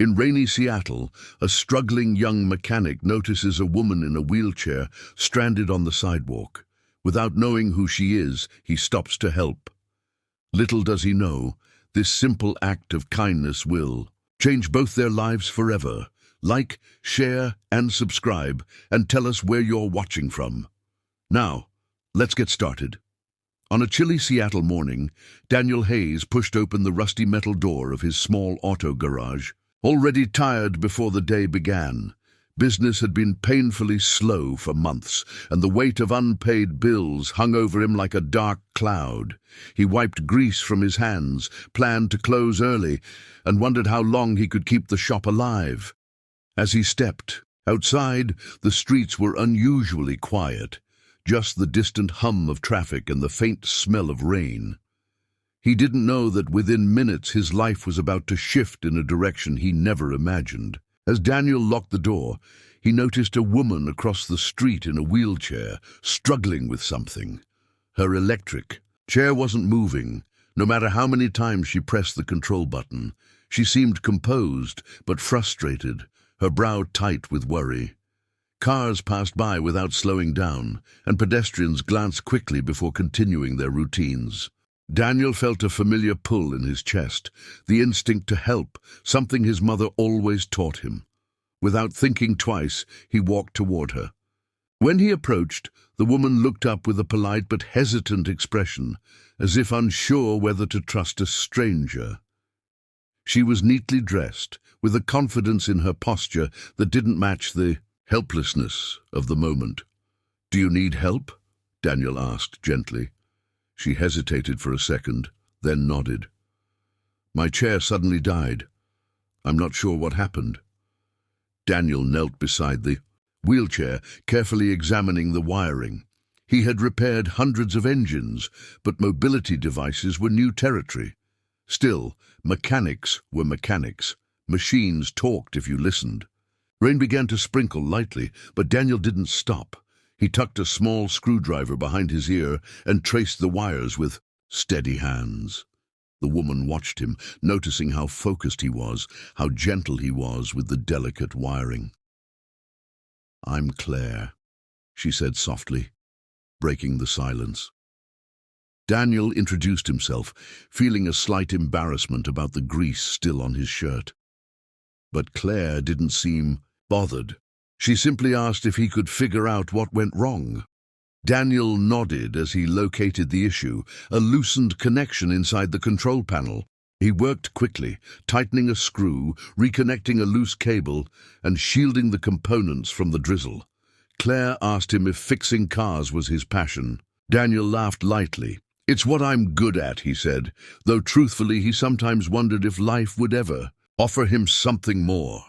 In rainy Seattle, a struggling young mechanic notices a woman in a wheelchair stranded on the sidewalk. Without knowing who she is, he stops to help. Little does he know, this simple act of kindness will change both their lives forever. Like, share, and subscribe, and tell us where you're watching from. Now, let's get started. On a chilly Seattle morning, Daniel Hayes pushed open the rusty metal door of his small auto garage. Already tired before the day began, business had been painfully slow for months, and the weight of unpaid bills hung over him like a dark cloud. He wiped grease from his hands, planned to close early, and wondered how long he could keep the shop alive. As he stepped outside, the streets were unusually quiet, just the distant hum of traffic and the faint smell of rain. He didn't know that within minutes his life was about to shift in a direction he never imagined. As Daniel locked the door, he noticed a woman across the street in a wheelchair, struggling with something. Her electric chair wasn't moving, no matter how many times she pressed the control button. She seemed composed, but frustrated, her brow tight with worry. Cars passed by without slowing down, and pedestrians glanced quickly before continuing their routines. Daniel felt a familiar pull in his chest, the instinct to help, something his mother always taught him. Without thinking twice, he walked toward her. When he approached, the woman looked up with a polite but hesitant expression, as if unsure whether to trust a stranger. She was neatly dressed, with a confidence in her posture that didn't match the helplessness of the moment. "Do you need help?" Daniel asked gently. She hesitated for a second, then nodded. "My chair suddenly died. I'm not sure what happened." Daniel knelt beside the wheelchair, carefully examining the wiring. He had repaired hundreds of engines, but mobility devices were new territory. Still, mechanics were mechanics. Machines talked if you listened. Rain began to sprinkle lightly, but Daniel didn't stop. He tucked a small screwdriver behind his ear and traced the wires with steady hands. The woman watched him, noticing how focused he was, how gentle he was with the delicate wiring. "I'm Claire," she said softly, breaking the silence. Daniel introduced himself, feeling a slight embarrassment about the grease still on his shirt. But Claire didn't seem bothered. She simply asked if he could figure out what went wrong. Daniel nodded as he located the issue, a loosened connection inside the control panel. He worked quickly, tightening a screw, reconnecting a loose cable, and shielding the components from the drizzle. Claire asked him if fixing cars was his passion. Daniel laughed lightly. "It's what I'm good at," he said, though truthfully he sometimes wondered if life would ever offer him something more.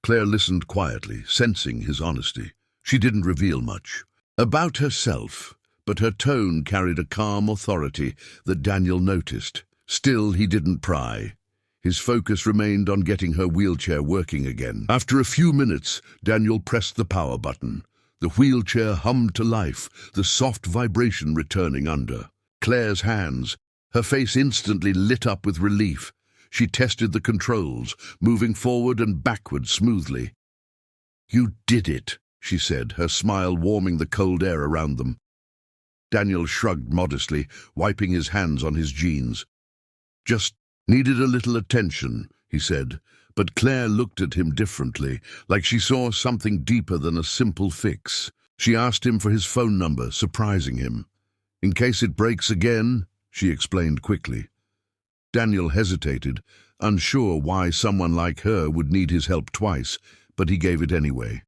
Claire listened quietly, sensing his honesty. She didn't reveal much about herself, but her tone carried a calm authority that Daniel noticed. Still, he didn't pry. His focus remained on getting her wheelchair working again. After a few minutes, Daniel pressed the power button. The wheelchair hummed to life, the soft vibration returning under Claire's hands. Her face instantly lit up with relief. She tested the controls, moving forward and backward smoothly. "You did it," she said, her smile warming the cold air around them. Daniel shrugged modestly, wiping his hands on his jeans. "Just needed a little attention," he said, but Claire looked at him differently, like she saw something deeper than a simple fix. She asked him for his phone number, surprising him. "In case it breaks again," she explained quickly. Daniel hesitated, unsure why someone like her would need his help twice, but he gave it anyway.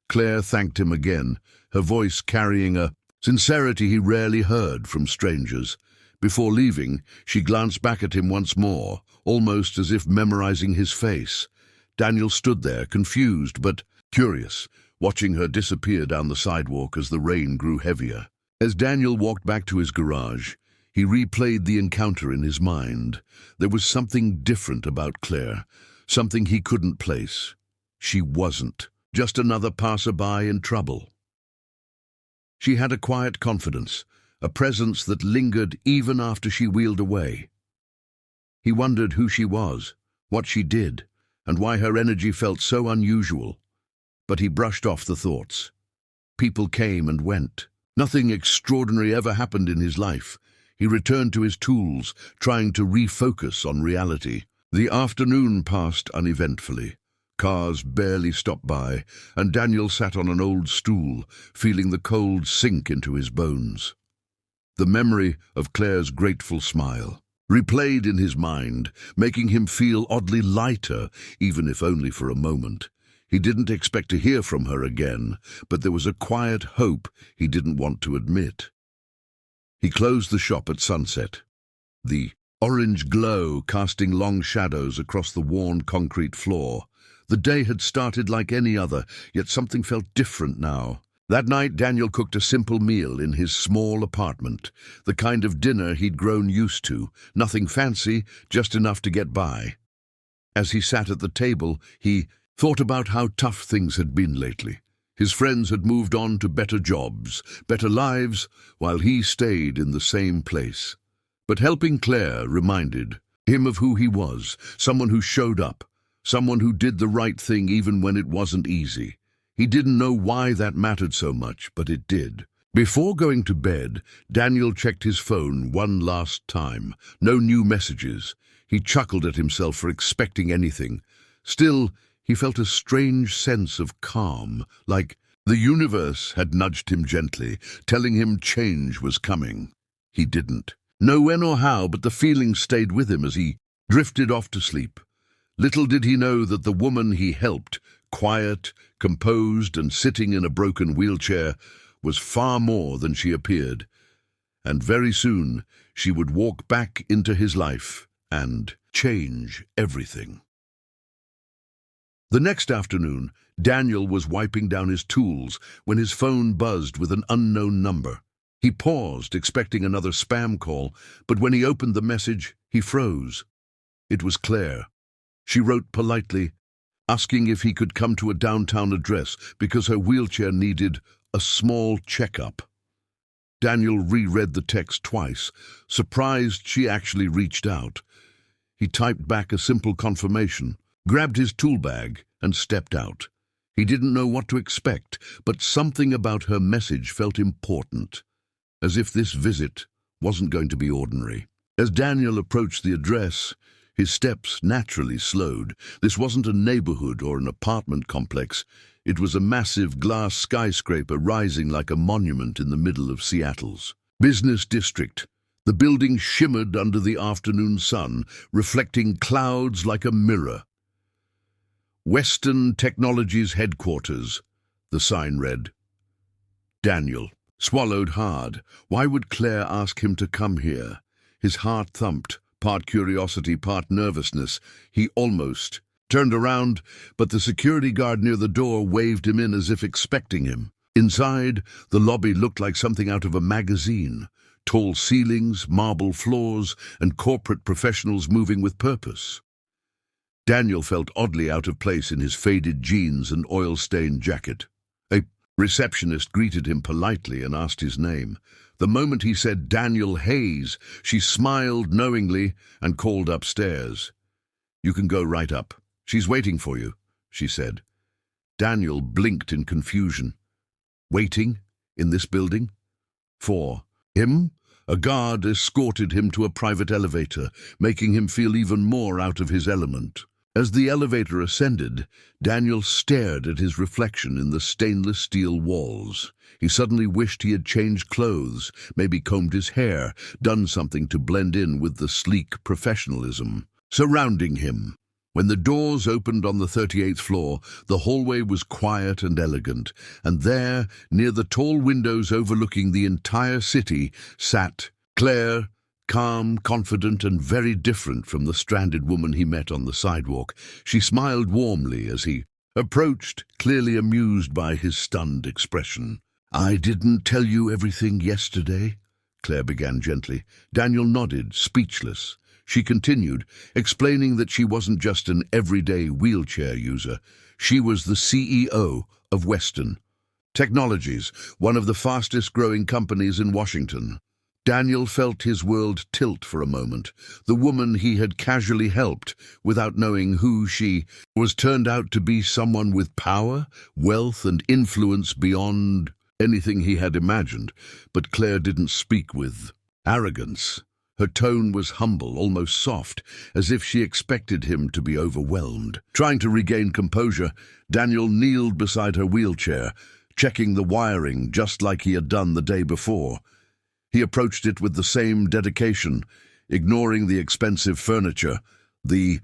Claire thanked him again, her voice carrying a sincerity he rarely heard from strangers. Before leaving, she glanced back at him once more, almost as if memorizing his face. Daniel stood there, confused but curious, watching her disappear down the sidewalk as the rain grew heavier. As Daniel walked back to his garage, he replayed the encounter in his mind. There was something different about Claire, something he couldn't place. She wasn't just another passerby in trouble. She had a quiet confidence, a presence that lingered even after she wheeled away. He wondered who she was, what she did, and why her energy felt so unusual. But he brushed off the thoughts. People came and went. Nothing extraordinary ever happened in his life. He returned to his tools, trying to refocus on reality. The afternoon passed uneventfully. Cars barely stopped by, and Daniel sat on an old stool, feeling the cold sink into his bones. The memory of Claire's grateful smile replayed in his mind, making him feel oddly lighter, even if only for a moment. He didn't expect to hear from her again, but there was a quiet hope he didn't want to admit. He closed the shop at sunset, the orange glow casting long shadows across the worn concrete floor. The day had started like any other, yet something felt different now. That night, Daniel cooked a simple meal in his small apartment, the kind of dinner he'd grown used to, nothing fancy, just enough to get by. As he sat at the table, he thought about how tough things had been lately. His friends had moved on to better jobs, better lives, while he stayed in the same place. But helping Claire reminded him of who he was, someone who showed up, someone who did the right thing even when it wasn't easy. He didn't know why that mattered so much, but it did. Before going to bed, Daniel checked his phone one last time. No new messages. He chuckled at himself for expecting anything. Still, he felt a strange sense of calm, like the universe had nudged him gently, telling him change was coming. He didn't know when or how, but the feeling stayed with him as he drifted off to sleep. Little did he know that the woman he helped, quiet, composed, and sitting in a broken wheelchair, was far more than she appeared. And very soon she would walk back into his life and change everything. The next afternoon, Daniel was wiping down his tools when his phone buzzed with an unknown number. He paused, expecting another spam call, but when he opened the message, he froze. It was Claire. She wrote politely, asking if he could come to a downtown address because her wheelchair needed a small checkup. Daniel reread the text twice, surprised she actually reached out. He typed back a simple confirmation, grabbed his tool bag, and stepped out. He didn't know what to expect, but something about her message felt important, as if this visit wasn't going to be ordinary. As Daniel approached the address, his steps naturally slowed. This wasn't a neighborhood or an apartment complex. It was a massive glass skyscraper rising like a monument in the middle of Seattle's business district. The building shimmered under the afternoon sun, reflecting clouds like a mirror. Western Technologies Headquarters, the sign read. Daniel swallowed hard. Why would Claire ask him to come here? His heart thumped, part curiosity, part nervousness. He almost turned around, but the security guard near the door waved him in as if expecting him. Inside, the lobby looked like something out of a magazine. Tall ceilings, marble floors, and corporate professionals moving with purpose. Daniel felt oddly out of place in his faded jeans and oil-stained jacket. A receptionist greeted him politely and asked his name. The moment he said Daniel Hayes, she smiled knowingly and called upstairs. "You can go right up. She's waiting for you," she said. Daniel blinked in confusion. Waiting? In this building? For him? A guard escorted him to a private elevator, making him feel even more out of his element. As the elevator ascended, Daniel stared at his reflection in the stainless steel walls. He suddenly wished he had changed clothes, maybe combed his hair, done something to blend in with the sleek professionalism surrounding him. When the doors opened on the 38th floor, the hallway was quiet and elegant, and there, near the tall windows overlooking the entire city, sat Claire, calm, confident, and very different from the stranded woman he met on the sidewalk. She smiled warmly as he approached, clearly amused by his stunned expression. "I didn't tell you everything yesterday," Claire began gently. Daniel nodded, speechless. She continued, explaining that she wasn't just an everyday wheelchair user. She was the CEO of Western Technologies, one of the fastest-growing companies in Washington. Daniel felt his world tilt for a moment. The woman he had casually helped, without knowing who she was, turned out to be someone with power, wealth, and influence beyond anything he had imagined. But Claire didn't speak with arrogance. Her tone was humble, almost soft, as if she expected him to be overwhelmed. Trying to regain composure, Daniel kneeled beside her wheelchair, checking the wiring just like he had done the day before. He approached it with the same dedication, ignoring the expensive furniture, the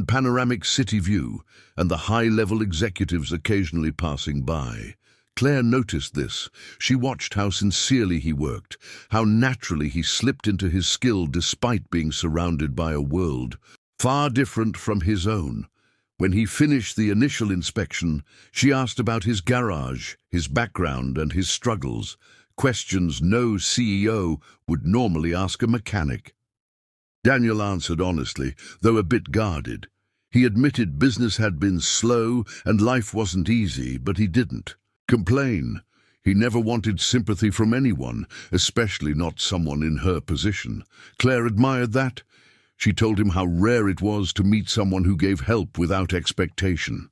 panoramic city view, and the high-level executives occasionally passing by. Claire noticed this. She watched how sincerely he worked, how naturally he slipped into his skill despite being surrounded by a world far different from his own. When he finished the initial inspection, she asked about his garage, his background, and his struggles, questions no CEO would normally ask a mechanic. Daniel answered honestly, though a bit guarded. He admitted business had been slow and life wasn't easy, but he didn't complain. He never wanted sympathy from anyone, especially not someone in her position. Claire admired that. She told him how rare it was to meet someone who gave help without expectation.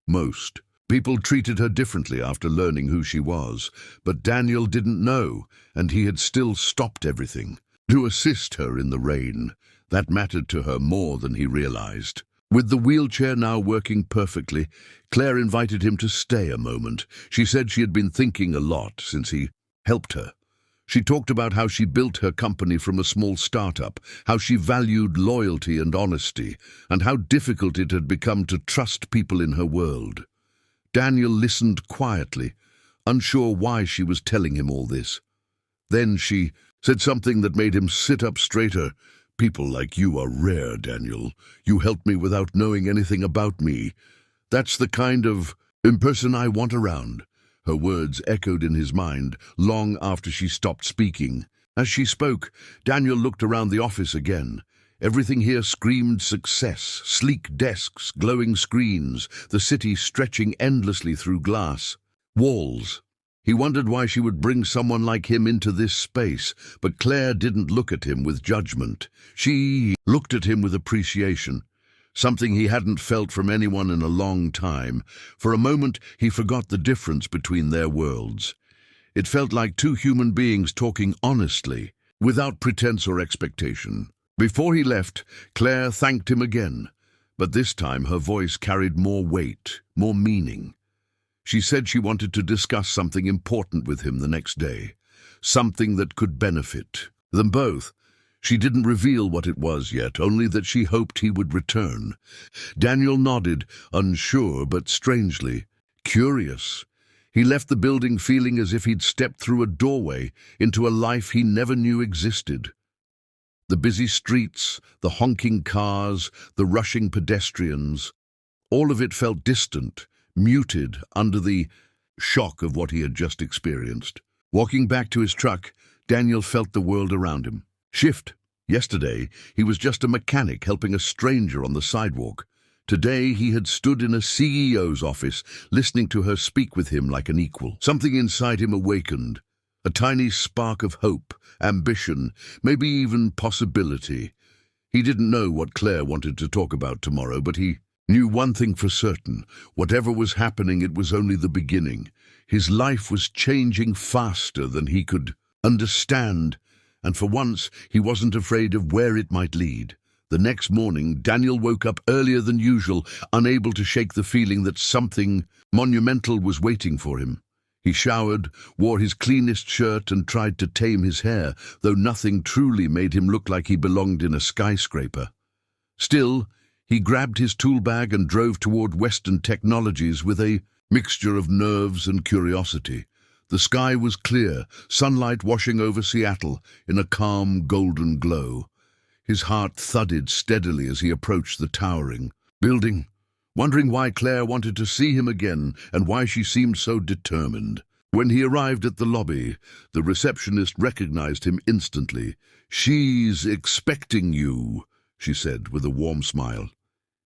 Most people treated her differently after learning who she was, but Daniel didn't know, and he had still stopped everything to assist her in the rain. That mattered to her more than he realized. With the wheelchair now working perfectly, Claire invited him to stay a moment. She said she had been thinking a lot since he helped her. She talked about how she built her company from a small startup, how she valued loyalty and honesty, and how difficult it had become to trust people in her world. Daniel listened quietly, unsure why she was telling him all this. Then she said something that made him sit up straighter. "People like you are rare, Daniel. You helped me without knowing anything about me. That's the kind of person I want around." Her words echoed in his mind long after she stopped speaking. As she spoke, Daniel looked around the office again. Everything here screamed success: sleek desks, glowing screens, the city stretching endlessly through glass walls. He wondered why she would bring someone like him into this space, but Claire didn't look at him with judgment. She looked at him with appreciation, something he hadn't felt from anyone in a long time. For a moment, he forgot the difference between their worlds. It felt like two human beings talking honestly, without pretense or expectation. Before he left, Claire thanked him again, but this time her voice carried more weight, more meaning. She said she wanted to discuss something important with him the next day, something that could benefit them both. She didn't reveal what it was yet, only that she hoped he would return. Daniel nodded, unsure but strangely curious. He left the building feeling as if he'd stepped through a doorway into a life he never knew existed. The busy streets, the honking cars, the rushing pedestrians, all of it felt distant, muted under the shock of what he had just experienced. Walking back to his truck, Daniel felt the world around him shift. Yesterday, he was just a mechanic helping a stranger on the sidewalk. Today, he had stood in a CEO's office, listening to her speak with him like an equal. Something inside him awakened, a tiny spark of hope, ambition, maybe even possibility. He didn't know what Claire wanted to talk about tomorrow, but he knew one thing for certain: whatever was happening, it was only the beginning. His life was changing faster than he could understand, and for once he wasn't afraid of where it might lead. The next morning, Daniel woke up earlier than usual, unable to shake the feeling that something monumental was waiting for him. He showered, wore his cleanest shirt, and tried to tame his hair, though nothing truly made him look like he belonged in a skyscraper. Still, he grabbed his tool bag and drove toward Western Technologies with a mixture of nerves and curiosity. The sky was clear, sunlight washing over Seattle in a calm, golden glow. His heart thudded steadily as he approached the towering building, wondering why Claire wanted to see him again and why she seemed so determined. When he arrived at the lobby, the receptionist recognized him instantly. "She's expecting you," she said with a warm smile.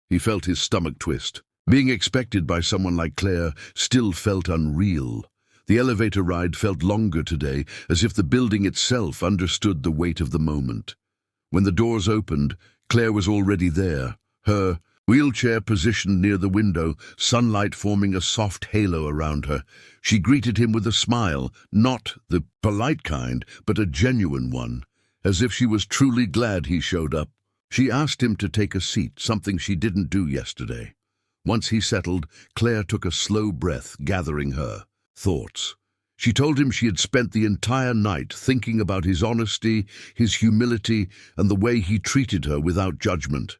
He felt his stomach twist. Being expected by someone like Claire still felt unreal. The elevator ride felt longer today, as if the building itself understood the weight of the moment. When the doors opened, Claire was already there, her wheelchair positioned near the window, sunlight forming a soft halo around her. She greeted him with a smile, not the polite kind, but a genuine one, as if she was truly glad he showed up. She asked him to take a seat, something she didn't do yesterday. Once he settled, Claire took a slow breath, gathering her thoughts. She told him she had spent the entire night thinking about his honesty, his humility, and the way he treated her without judgment.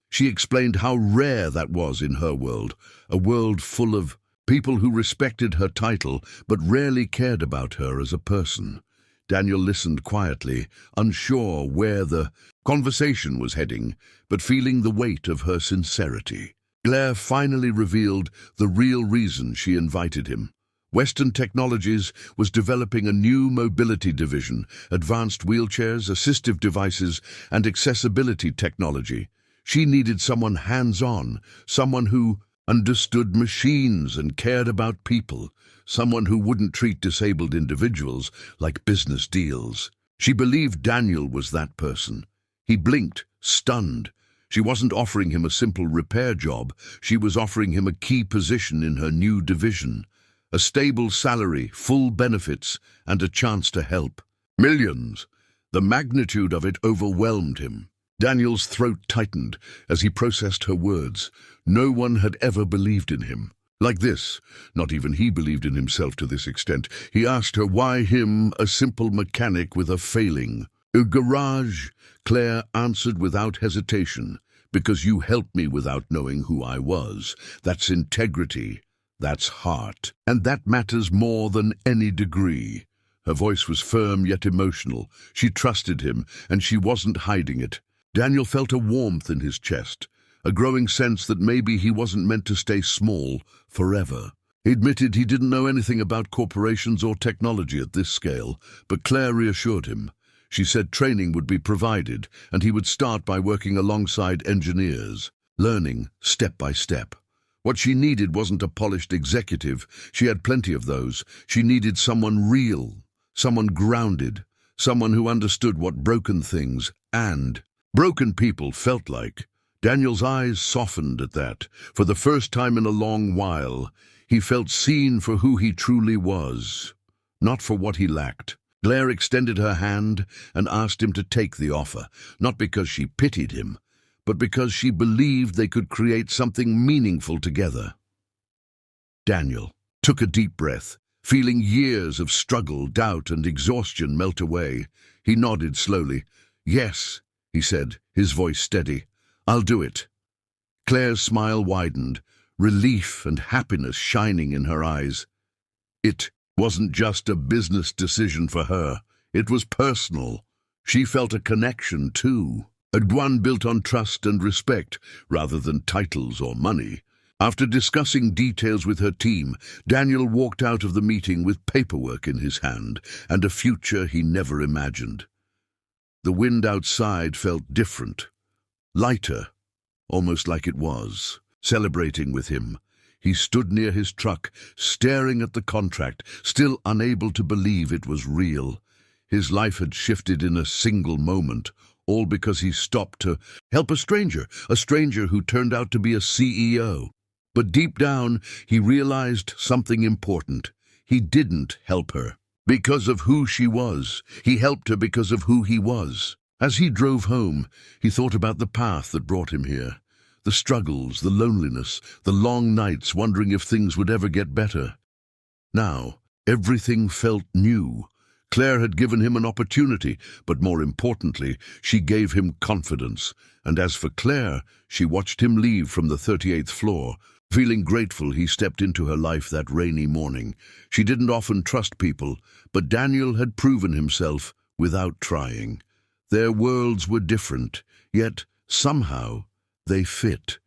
She explained how rare that was in her world, a world full of people who respected her title but rarely cared about her as a person. Daniel listened quietly, unsure where the conversation was heading, but feeling the weight of her sincerity. Claire finally revealed the real reason she invited him. Western Technologies was developing a new mobility division, advanced wheelchairs, assistive devices, and accessibility technology. She needed someone hands-on, someone who understood machines and cared about people, someone who wouldn't treat disabled individuals like business deals. She believed Daniel was that person. He blinked, stunned. She wasn't offering him a simple repair job. She was offering him a key position in her new division. A stable salary, full benefits, and a chance to help. Millions. The magnitude of it overwhelmed him. Daniel's throat tightened as he processed her words. No one had ever believed in him. Like this, not even he believed in himself to this extent. He asked her why him, a simple mechanic with a failing. A garage, Claire answered without hesitation. Because you helped me without knowing who I was. That's integrity. That's heart. And that matters more than any degree. Her voice was firm yet emotional. She trusted him, and she wasn't hiding it. Daniel felt a warmth in his chest, a growing sense that maybe he wasn't meant to stay small forever. He admitted he didn't know anything about corporations or technology at this scale, but Claire reassured him. She said training would be provided, and he would start by working alongside engineers, learning step by step. What she needed wasn't a polished executive. She had plenty of those. She needed someone real, someone grounded, someone who understood what broken things and broken people felt like. Daniel's eyes softened at that. For the first time in a long while, he felt seen for who he truly was, not for what he lacked. Claire extended her hand and asked him to take the offer, not because she pitied him, but because she believed they could create something meaningful together. Daniel took a deep breath, feeling years of struggle, doubt, and exhaustion melt away. He nodded slowly. "Yes," he said, his voice steady. "I'll do it." Claire's smile widened, relief and happiness shining in her eyes. It wasn't just a business decision for her. It was personal. She felt a connection, too. One built on trust and respect, rather than titles or money. After discussing details with her team, Daniel walked out of the meeting with paperwork in his hand and a future he never imagined. The wind outside felt different, lighter, almost like it was, celebrating with him. He stood near his truck, staring at the contract, still unable to believe it was real. His life had shifted in a single moment, all because he stopped to help a stranger who turned out to be a CEO. But deep down, he realized something important. He didn't help her because of who she was. He helped her because of who he was. As he drove home, he thought about the path that brought him here. The struggles, the loneliness, the long nights wondering if things would ever get better. Now, everything felt new. Claire had given him an opportunity, but more importantly, she gave him confidence. And as for Claire, she watched him leave from the 38th floor. Feeling grateful, he stepped into her life that rainy morning. She didn't often trust people, but Daniel had proven himself without trying. Their worlds were different, yet somehow they fit,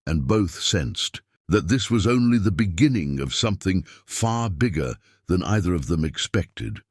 and both sensed that this was only the beginning of something far bigger than either of them expected.